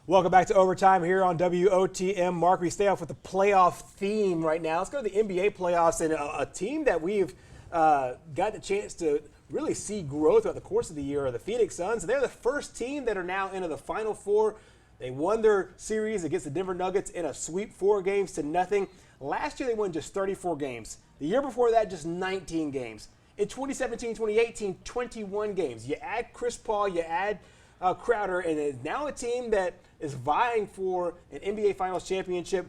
Welcome back to Overtime here on WOTM. Mark, we stay off with the playoff theme right now. Let's go to the NBA playoffs and a team that we've got the chance to really see growth throughout the course of the year are the Phoenix Suns. They're the first team that are now into the Final Four. They won their series against the Denver Nuggets in a sweep 4-0. Last year they won just 34 games. The year before that, just 19 games. In 2017-2018, 21 games. You add Chris Paul, you add Crowder, and it's now a team that is vying for an NBA Finals championship.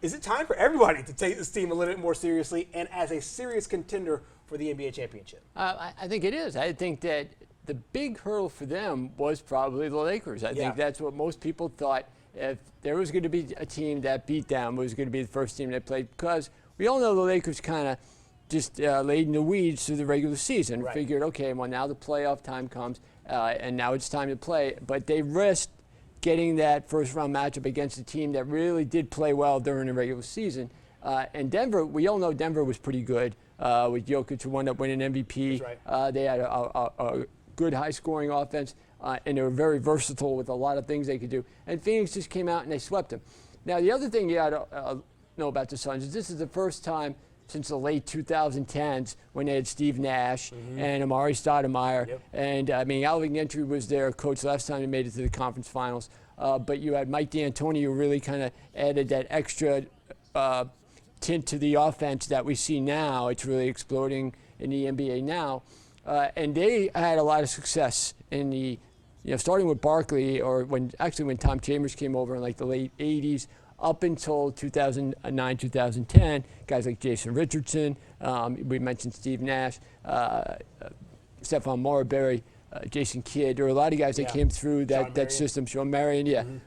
Is it time for everybody to take this team a little bit more seriously and as a serious contender for the NBA championship? I think it is. I think that the big hurdle for them was probably the Lakers. I think that's what most people thought. If there was going to be a team that beat them, it was going to be the first team that played, because we all know the Lakers kind of just laid in the weeds through the regular season. Right. Figured, okay, well, now the playoff time comes, and now it's time to play. But they risked getting that first-round matchup against a team that really did play well during the regular season. And Denver, we all know Denver was pretty good with Jokic, who wound up winning MVP. That's right. They had a good high-scoring offense, and they were very versatile with a lot of things they could do. And Phoenix just came out and they swept them. Now, the other thing you got to know about the Suns is this is the first time since the late 2010s when they had Steve Nash and Amari Stoudemire. Yep. And, I mean, Alvin Gentry was their coach last time they made it to the conference finals. But you had Mike D'Antoni, who really kind of added that extra tint to the offense that we see now. It's really exploding in the NBA now. And they had a lot of success in the, starting with Barkley, or when Tom Chambers came over in like the late 80s, up until 2009, 2010, guys like Jason Richardson, we mentioned Steve Nash, Stephon Marbury, Jason Kidd. There were a lot of guys that came through that system. Sean Marion,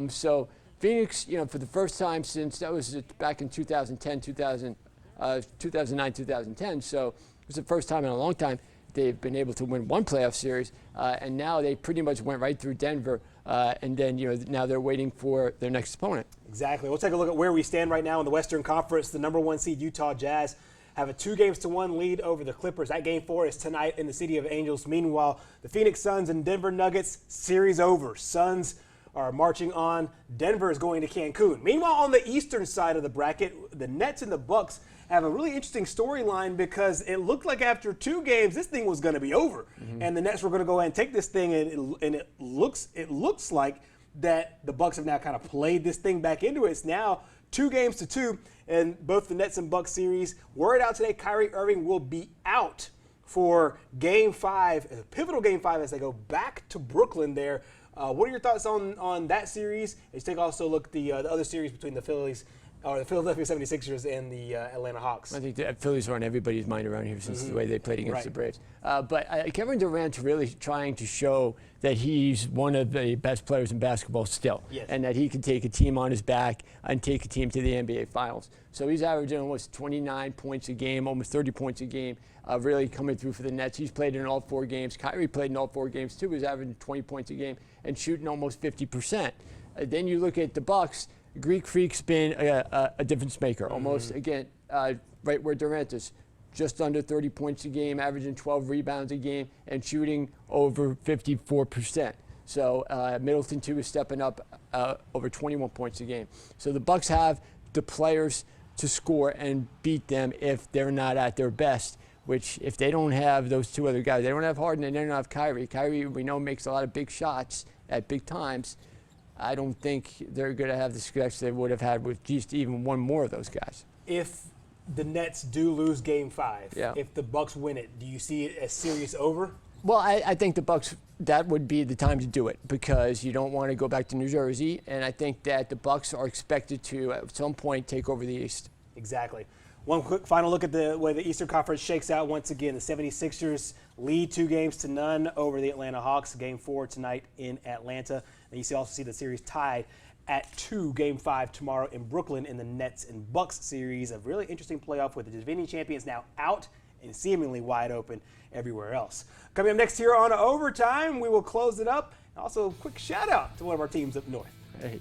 so Phoenix, for the first time since that was back in 2010, 2009, 2010. So it was the first time in a long time they've been able to win one playoff series, and now they pretty much went right through Denver, and then now they're waiting for their next opponent. Exactly. We'll take a look at where we stand right now in the Western Conference. The number 1 seed Utah Jazz have a 2-1 lead over the Clippers. That game 4 is tonight in the City of Angels. Meanwhile, the Phoenix Suns and Denver Nuggets, series over. Suns are marching on. Denver is going to Cancun. Meanwhile, on the eastern side of the bracket, the Nets and the Bucks have a really interesting storyline, because it looked like after 2 games this thing was going to be over, and the Nets were going to go ahead and take this thing, and it looks like that the Bucks have now kind of played this thing back into it. It's now 2-2 in both the Nets and Bucks series. Word out today, Kyrie Irving will be out for Game 5, a pivotal Game 5 as they go back to Brooklyn there. What are your thoughts on that series? Let's take also a look at the other series between the Philadelphia 76ers and the Atlanta Hawks. I think the Phillies are on everybody's mind around here since the way they played against the Braves. But Kevin Durant's really trying to show that he's one of the best players in basketball still, and that he can take a team on his back and take a team to the NBA Finals. So he's averaging almost 29 points a game, almost 30 points a game, really coming through for the Nets. He's played in all 4 games. Kyrie played in all 4 games too. He's averaging 20 points a game and shooting almost 50%. Then you look at the Bucks. Greek Freak's been a difference maker, almost, again, right where Durant is. Just under 30 points a game, averaging 12 rebounds a game, and shooting over 54%. So Middleton, too, is stepping up over 21 points a game. So the Bucks have the players to score and beat them if they're not at their best, which if they don't have those 2 other guys, they don't have Harden and they don't have Kyrie. Kyrie, we know, makes a lot of big shots at big times. I don't think they're going to have the success they would have had with just even one more of those guys. If the Nets do lose Game 5, if the Bucks win it, do you see it as series over? Well, I think the Bucks, that would be the time to do it, because you don't want to go back to New Jersey, and I think that the Bucks are expected to at some point take over the East. Exactly. One quick final look at the way the Eastern Conference shakes out. Once again, the 76ers lead 2-0 over the Atlanta Hawks. Game 4 tonight in Atlanta. And you also see the series tied at 2, Game 5 tomorrow in Brooklyn in the Nets and Bucks series. A really interesting playoff with the defending champions now out and seemingly wide open everywhere else. Coming up next here on Overtime, we will close it up. Also, a quick shout out to one of our teams up north. Hey.